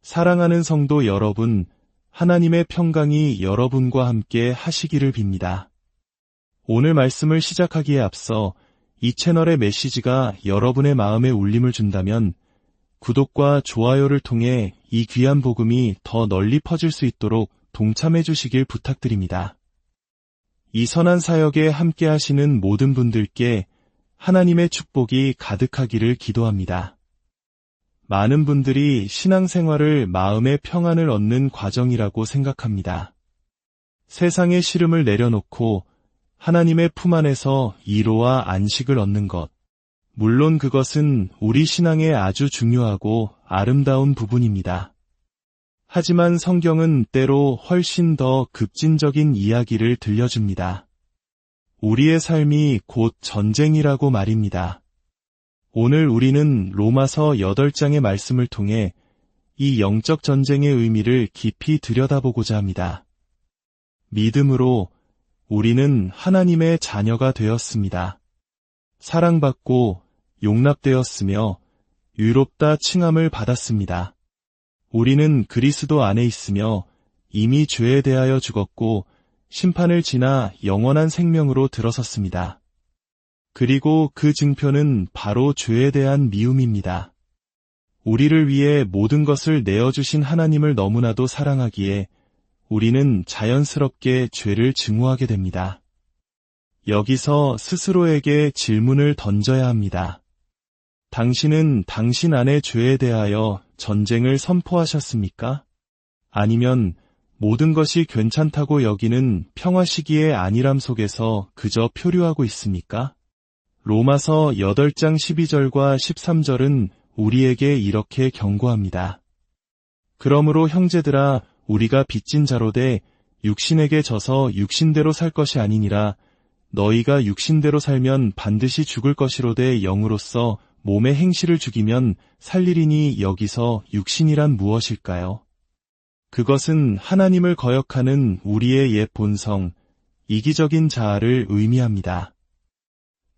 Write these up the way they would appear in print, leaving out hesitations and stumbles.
사랑하는 성도 여러분, 하나님의 평강이 여러분과 함께 하시기를 빕니다. 오늘 말씀을 시작하기에 앞서 이 채널의 메시지가 여러분의 마음에 울림을 준다면 구독과 좋아요를 통해 이 귀한 복음이 더 널리 퍼질 수 있도록 동참해 주시길 부탁드립니다. 이 선한 사역에 함께 하시는 모든 분들께 하나님의 축복이 가득하기를 기도합니다. 많은 분들이 신앙생활을 마음의 평안을 얻는 과정이라고 생각합니다. 세상의 시름을 내려놓고 하나님의 품 안에서 위로와 안식을 얻는 것. 물론 그것은 우리 신앙에 아주 중요하고 아름다운 부분입니다. 하지만 성경은 때로 훨씬 더 급진적인 이야기를 들려줍니다. 우리의 삶이 곧 전쟁이라고 말입니다. 오늘 우리는 로마서 8장의 말씀을 통해 이 영적 전쟁의 의미를 깊이 들여다보고자 합니다. 믿음으로 우리는 하나님의 자녀가 되었습니다. 사랑받고 용납되었으며 의롭다 칭함을 받았습니다. 우리는 그리스도 안에 있으며 이미 죄에 대하여 죽었고 심판을 지나 영원한 생명으로 들어섰습니다. 그리고 그 증표는 바로 죄에 대한 미움입니다. 우리를 위해 모든 것을 내어주신 하나님을 너무나도 사랑하기에 우리는 자연스럽게 죄를 증오하게 됩니다. 여기서 스스로에게 질문을 던져야 합니다. 당신은 당신 안의 죄에 대하여 전쟁을 선포하셨습니까? 아니면 모든 것이 괜찮다고 여기는 평화 시기의 안일함 속에서 그저 표류하고 있습니까? 로마서 8장 12절과 13절은 우리에게 이렇게 경고합니다. 그러므로 형제들아 우리가 빚진 자로 돼 육신에게 져서 육신대로 살 것이 아니니라. 너희가 육신대로 살면 반드시 죽을 것이로되 영으로서 몸의 행실을 죽이면 살리리니 여기서 육신이란 무엇일까요? 그것은 하나님을 거역하는 우리의 옛 본성, 이기적인 자아를 의미합니다.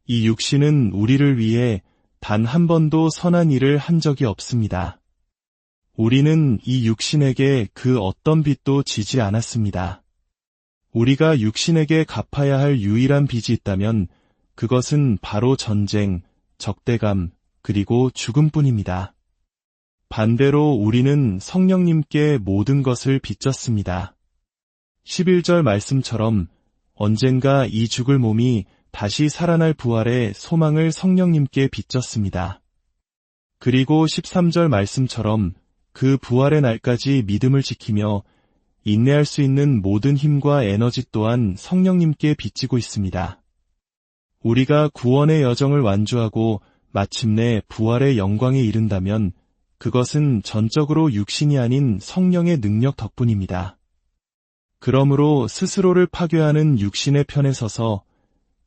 이 육신은 우리를 위해 단 한 번도 선한 일을 한 적이 없습니다. 우리는 이 육신에게 그 어떤 빚도 지지 않았습니다. 우리가 육신에게 갚아야 할 유일한 빚이 있다면 그것은 바로 전쟁, 적대감, 그리고 죽음뿐입니다. 반대로 우리는 성령님께 모든 것을 빚졌습니다. 11절 말씀처럼 언젠가 이 죽을 몸이 다시 살아날 부활의 소망을 성령님께 빚졌습니다. 그리고 13절 말씀처럼 그 부활의 날까지 믿음을 지키며 인내할 수 있는 모든 힘과 에너지 또한 성령님께 빚지고 있습니다. 우리가 구원의 여정을 완주하고 마침내 부활의 영광에 이른다면 그것은 전적으로 육신이 아닌 성령의 능력 덕분입니다. 그러므로 스스로를 파괴하는 육신의 편에 서서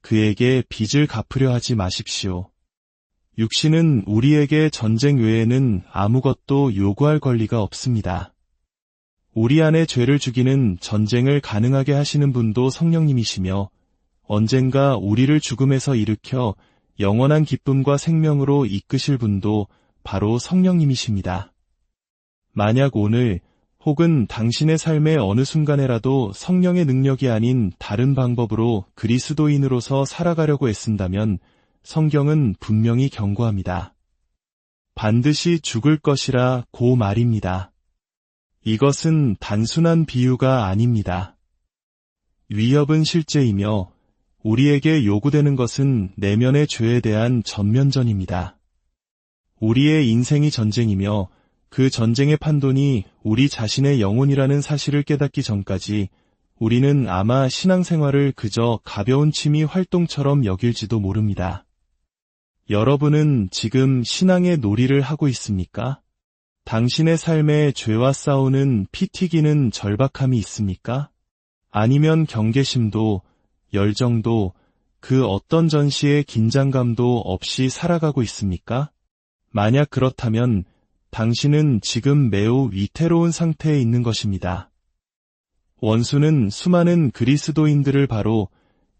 그에게 빚을 갚으려 하지 마십시오. 육신은 우리에게 전쟁 외에는 아무것도 요구할 권리가 없습니다. 우리 안에 죄를 죽이는 전쟁을 가능하게 하시는 분도 성령님이시며 언젠가 우리를 죽음에서 일으켜 영원한 기쁨과 생명으로 이끄실 분도 바로 성령님이십니다. 만약 오늘 혹은 당신의 삶의 어느 순간에라도 성령의 능력이 아닌 다른 방법으로 그리스도인으로서 살아가려고 애쓴다면 성경은 분명히 경고합니다. 반드시 죽을 것이라 고 말입니다. 이것은 단순한 비유가 아닙니다. 위협은 실제이며 우리에게 요구되는 것은 내면의 죄에 대한 전면전입니다. 우리의 인생이 전쟁이며 그 전쟁의 판돈이 우리 자신의 영혼이라는 사실을 깨닫기 전까지 우리는 아마 신앙생활을 그저 가벼운 취미 활동처럼 여길지도 모릅니다. 여러분은 지금 신앙의 놀이를 하고 있습니까? 당신의 삶에 죄와 싸우는 피 튀기는 절박함이 있습니까? 아니면 경계심도, 열정도, 그 어떤 전시의 긴장감도 없이 살아가고 있습니까? 만약 그렇다면 당신은 지금 매우 위태로운 상태에 있는 것입니다. 원수는 수많은 그리스도인들을 바로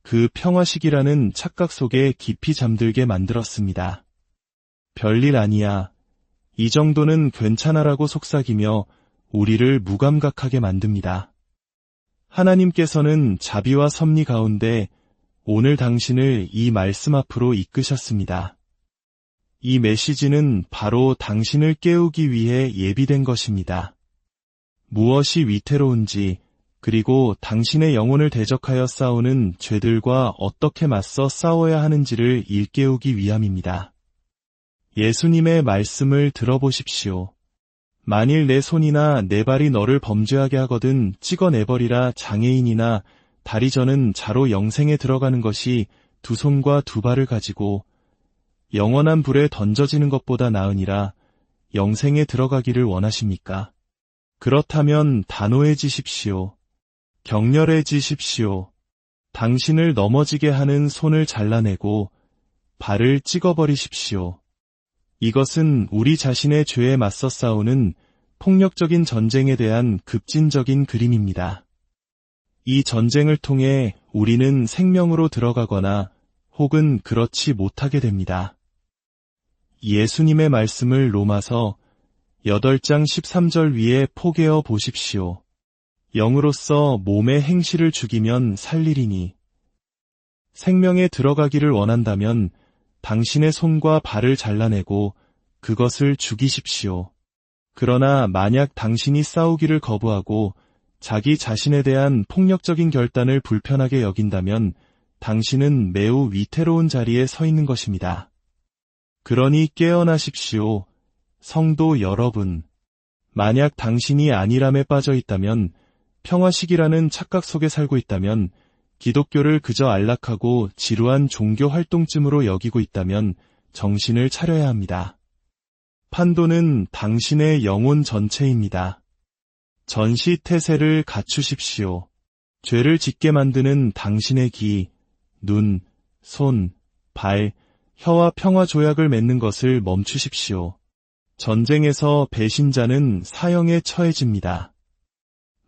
그 평화식이라는 착각 속에 깊이 잠들게 만들었습니다. 별일 아니야. 이 정도는 괜찮아라고 속삭이며 우리를 무감각하게 만듭니다. 하나님께서는 자비와 섭리 가운데 오늘 당신을 이 말씀 앞으로 이끄셨습니다. 이 메시지는 바로 당신을 깨우기 위해 예비된 것입니다. 무엇이 위태로운지, 그리고 당신의 영혼을 대적하여 싸우는 죄들과 어떻게 맞서 싸워야 하는지를 일깨우기 위함입니다. 예수님의 말씀을 들어보십시오. 만일 내 손이나 내 발이 너를 범죄하게 하거든 찍어내버리라. 장애인이나 다리 저는 자로 영생에 들어가는 것이 두 손과 두 발을 가지고 영원한 불에 던져지는 것보다 나으니라. 영생에 들어가기를 원하십니까? 그렇다면 단호해지십시오. 격렬해지십시오. 당신을 넘어지게 하는 손을 잘라내고 발을 찍어버리십시오. 이것은 우리 자신의 죄에 맞서 싸우는 폭력적인 전쟁에 대한 급진적인 그림입니다. 이 전쟁을 통해 우리는 생명으로 들어가거나 혹은 그렇지 못하게 됩니다. 예수님의 말씀을 로마서 8장 13절 위에 포개어 보십시오. 영으로서 몸의 행실을 죽이면 살리리니 생명에 들어가기를 원한다면 당신의 손과 발을 잘라내고 그것을 죽이십시오. 그러나 만약 당신이 싸우기를 거부하고 자기 자신에 대한 폭력적인 결단을 불편하게 여긴다면 당신은 매우 위태로운 자리에 서 있는 것입니다. 그러니 깨어나십시오. 성도 여러분. 만약 당신이 안일함에 빠져 있다면, 평화식이라는 착각 속에 살고 있다면, 기독교를 그저 안락하고 지루한 종교 활동쯤으로 여기고 있다면 정신을 차려야 합니다. 판도는 당신의 영혼 전체입니다. 전시태세를 갖추십시오. 죄를 짓게 만드는 당신의 귀, 눈, 손, 발, 혀와 평화조약을 맺는 것을 멈추십시오. 전쟁에서 배신자는 사형에 처해집니다.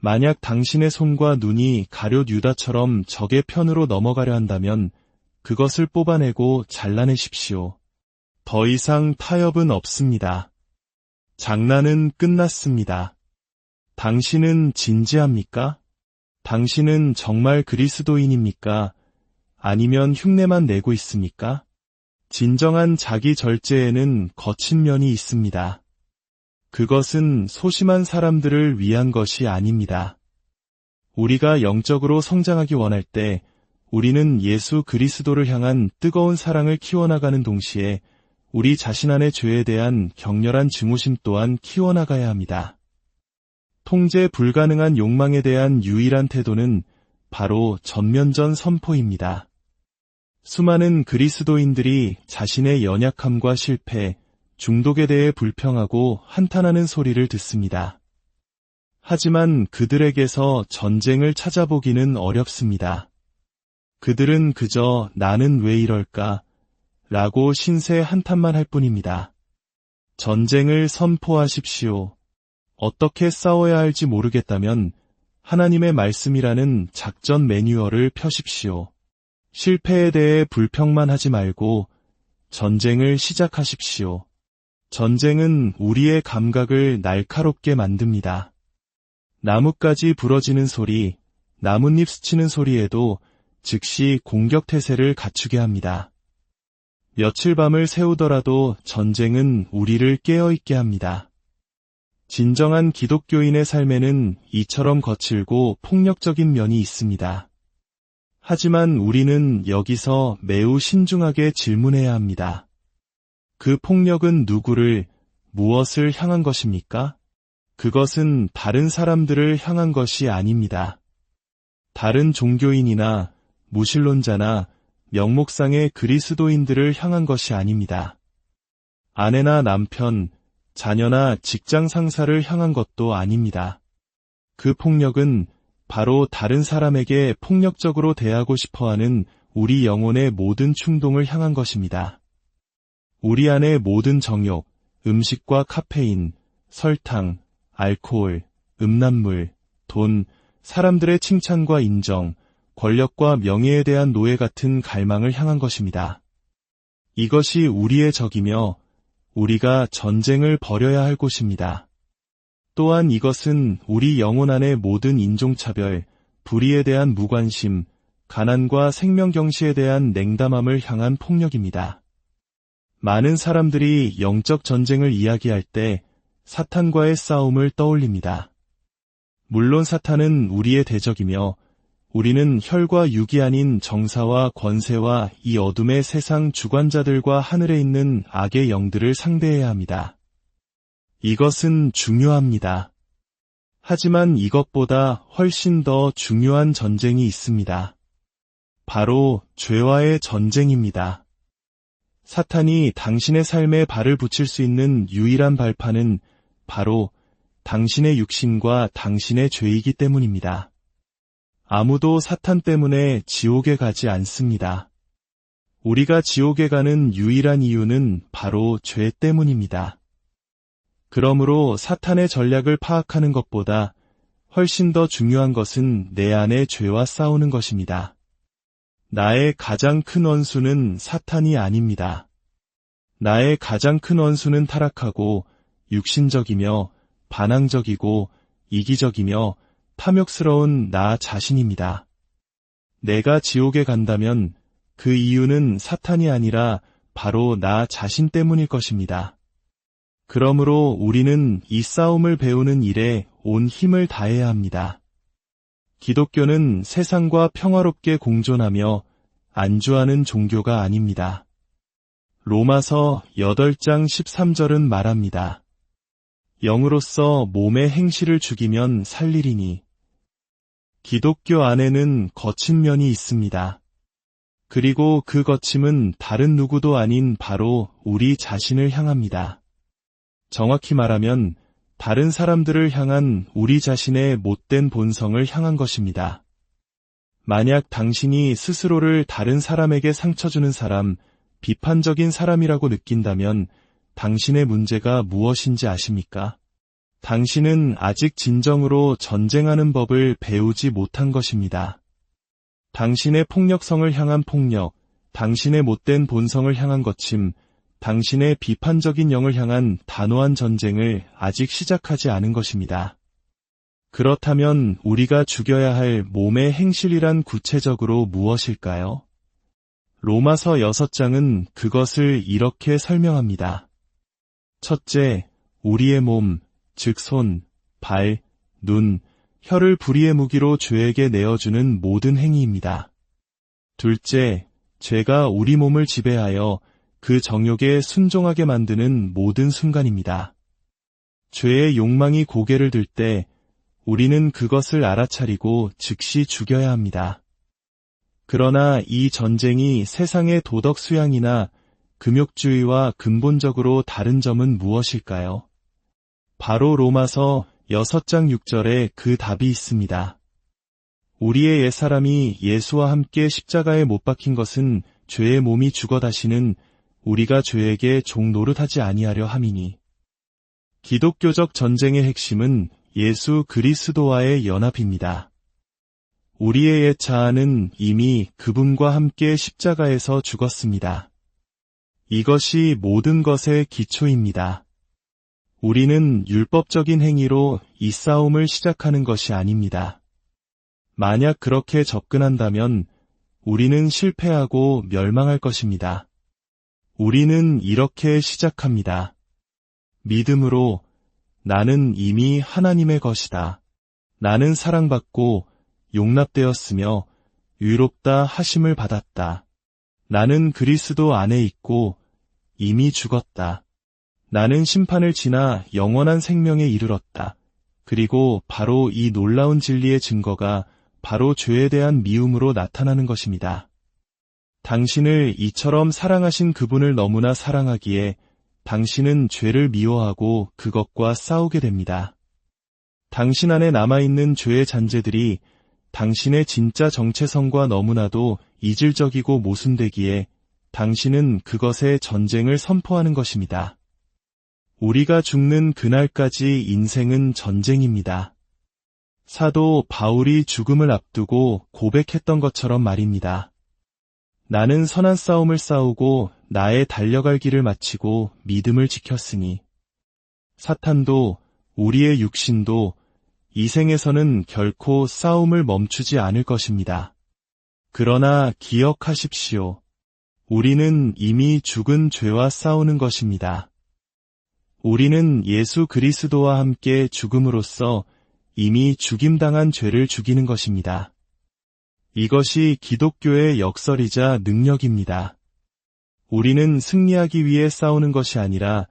만약 당신의 손과 눈이 가룟 유다처럼 적의 편으로 넘어가려 한다면 그것을 뽑아내고 잘라내십시오. 더 이상 타협은 없습니다. 장난은 끝났습니다. 당신은 진지합니까? 당신은 정말 그리스도인입니까? 아니면 흉내만 내고 있습니까? 진정한 자기 절제에는 거친 면이 있습니다. 그것은 소심한 사람들을 위한 것이 아닙니다. 우리가 영적으로 성장하기 원할 때 우리는 예수 그리스도를 향한 뜨거운 사랑을 키워나가는 동시에 우리 자신 안의 죄에 대한 격렬한 증오심 또한 키워나가야 합니다. 통제 불가능한 욕망에 대한 유일한 태도는 바로 전면전 선포입니다. 수많은 그리스도인들이 자신의 연약함과 실패, 중독에 대해 불평하고 한탄하는 소리를 듣습니다. 하지만 그들에게서 전쟁을 찾아보기는 어렵습니다. 그들은 그저 나는 왜 이럴까? 라고 신세 한탄만 할 뿐입니다. 전쟁을 선포하십시오. 어떻게 싸워야 할지 모르겠다면 하나님의 말씀이라는 작전 매뉴얼을 펴십시오. 실패에 대해 불평만 하지 말고 전쟁을 시작하십시오. 전쟁은 우리의 감각을 날카롭게 만듭니다. 나뭇가지 부러지는 소리, 나뭇잎 스치는 소리에도 즉시 공격태세를 갖추게 합니다. 며칠 밤을 새우더라도 전쟁은 우리를 깨어있게 합니다. 진정한 기독교인의 삶에는 이처럼 거칠고 폭력적인 면이 있습니다. 하지만 우리는 여기서 매우 신중하게 질문해야 합니다. 그 폭력은 누구를, 무엇을 향한 것입니까? 그것은 다른 사람들을 향한 것이 아닙니다. 다른 종교인이나 무신론자나 명목상의 그리스도인들을 향한 것이 아닙니다. 아내나 남편, 자녀나 직장 상사를 향한 것도 아닙니다. 그 폭력은 바로 다른 사람에게 폭력적으로 대하고 싶어하는 우리 영혼의 모든 충동을 향한 것입니다. 우리 안의 모든 정욕, 음식과 카페인, 설탕, 알코올, 음란물, 돈, 사람들의 칭찬과 인정, 권력과 명예에 대한 노예 같은 갈망을 향한 것입니다. 이것이 우리의 적이며 우리가 전쟁을 벌여야 할 곳입니다. 또한 이것은 우리 영혼 안의 모든 인종차별, 불의에 대한 무관심, 가난과 생명경시에 대한 냉담함을 향한 폭력입니다. 많은 사람들이 영적 전쟁을 이야기할 때 사탄과의 싸움을 떠올립니다. 물론 사탄은 우리의 대적이며 우리는 혈과 육이 아닌 정사와 권세와 이 어둠의 세상 주관자들과 하늘에 있는 악의 영들을 상대해야 합니다. 이것은 중요합니다. 하지만 이것보다 훨씬 더 중요한 전쟁이 있습니다. 바로 죄와의 전쟁입니다. 사탄이 당신의 삶에 발을 붙일 수 있는 유일한 발판은 바로 당신의 육신과 당신의 죄이기 때문입니다. 아무도 사탄 때문에 지옥에 가지 않습니다. 우리가 지옥에 가는 유일한 이유는 바로 죄 때문입니다. 그러므로 사탄의 전략을 파악하는 것보다 훨씬 더 중요한 것은 내 안의 죄와 싸우는 것입니다. 나의 가장 큰 원수는 사탄이 아닙니다. 나의 가장 큰 원수는 타락하고 육신적이며 반항적이고 이기적이며 탐욕스러운 나 자신입니다. 내가 지옥에 간다면 그 이유는 사탄이 아니라 바로 나 자신 때문일 것입니다. 그러므로 우리는 이 싸움을 배우는 일에 온 힘을 다해야 합니다. 기독교는 세상과 평화롭게 공존하며 안주하는 종교가 아닙니다. 로마서 8장 13절은 말합니다. 영으로서 몸의 행실을 죽이면 살리리니. 기독교 안에는 거친 면이 있습니다. 그리고 그 거침은 다른 누구도 아닌 바로 우리 자신을 향합니다. 정확히 말하면 다른 사람들을 향한 우리 자신의 못된 본성을 향한 것입니다. 만약 당신이 스스로를 다른 사람에게 상처 주는 사람, 비판적인 사람이라고 느낀다면 당신의 문제가 무엇인지 아십니까? 당신은 아직 진정으로 전쟁하는 법을 배우지 못한 것입니다. 당신의 폭력성을 향한 폭력, 당신의 못된 본성을 향한 거침, 당신의 비판적인 영을 향한 단호한 전쟁을 아직 시작하지 않은 것입니다. 그렇다면 우리가 죽여야 할 몸의 행실이란 구체적으로 무엇일까요? 로마서 6장은 그것을 이렇게 설명합니다. 첫째, 우리의 몸, 즉 손, 발, 눈, 혀를 불의의 무기로 죄에게 내어주는 모든 행위입니다. 둘째, 죄가 우리 몸을 지배하여 그 정욕에 순종하게 만드는 모든 순간입니다. 죄의 욕망이 고개를 들 때 우리는 그것을 알아차리고 즉시 죽여야 합니다. 그러나 이 전쟁이 세상의 도덕 수양이나 금욕주의와 근본적으로 다른 점은 무엇일까요? 바로 로마서 6장 6절에 그 답이 있습니다. 우리의 옛사람이 예수와 함께 십자가에 못 박힌 것은 죄의 몸이 죽어 다시는 우리가 죄에게 종 노릇하지 아니하려 함이니. 기독교적 전쟁의 핵심은 예수 그리스도와의 연합입니다. 우리의 옛 자아는 이미 그분과 함께 십자가에서 죽었습니다. 이것이 모든 것의 기초입니다. 우리는 율법적인 행위로 이 싸움을 시작하는 것이 아닙니다. 만약 그렇게 접근한다면 우리는 실패하고 멸망할 것입니다. 우리는 이렇게 시작합니다. 믿음으로 나는 이미 하나님의 것이다. 나는 사랑받고 용납되었으며 의롭다 하심을 받았다. 나는 그리스도 안에 있고 이미 죽었다. 나는 심판을 지나 영원한 생명에 이르렀다. 그리고 바로 이 놀라운 진리의 증거가 바로 죄에 대한 미움으로 나타나는 것입니다. 당신을 이처럼 사랑하신 그분을 너무나 사랑하기에 당신은 죄를 미워하고 그것과 싸우게 됩니다. 당신 안에 남아있는 죄의 잔재들이 당신의 진짜 정체성과 너무나도 이질적이고 모순되기에 당신은 그것의 전쟁을 선포하는 것입니다. 우리가 죽는 그날까지 인생은 전쟁입니다. 사도 바울이 죽음을 앞두고 고백했던 것처럼 말입니다. 나는 선한 싸움을 싸우고 나의 달려갈 길을 마치고 믿음을 지켰으니 사탄도 우리의 육신도 이 생에서는 결코 싸움을 멈추지 않을 것입니다. 그러나 기억하십시오. 우리는 이미 죽은 죄와 싸우는 것입니다. 우리는 예수 그리스도와 함께 죽음으로써 이미 죽임당한 죄를 죽이는 것입니다. 이것이 기독교의 역설이자 능력입니다. 우리는 승리하기 위해 싸우는 것이 아니라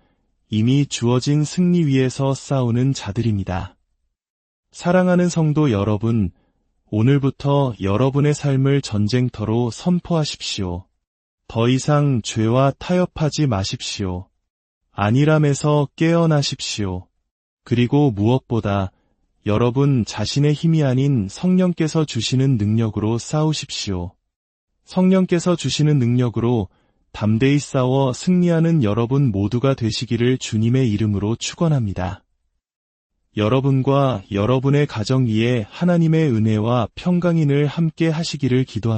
이미 주어진 승리 위에서 싸우는 자들입니다. 사랑하는 성도 여러분, 오늘부터 여러분의 삶을 전쟁터로 선포하십시오. 더 이상 죄와 타협하지 마십시오. 안일함에서 깨어나십시오. 그리고 무엇보다 여러분 자신의 힘이 아닌 성령께서 주시는 능력으로 싸우십시오. 성령께서 주시는 능력으로 담대히 싸워 승리하는 여러분 모두가 되시기를 주님의 이름으로 축원합니다. 여러분과 여러분의 가정 위에 하나님의 은혜와 평강이 늘 함께 하시기를 기도합니다.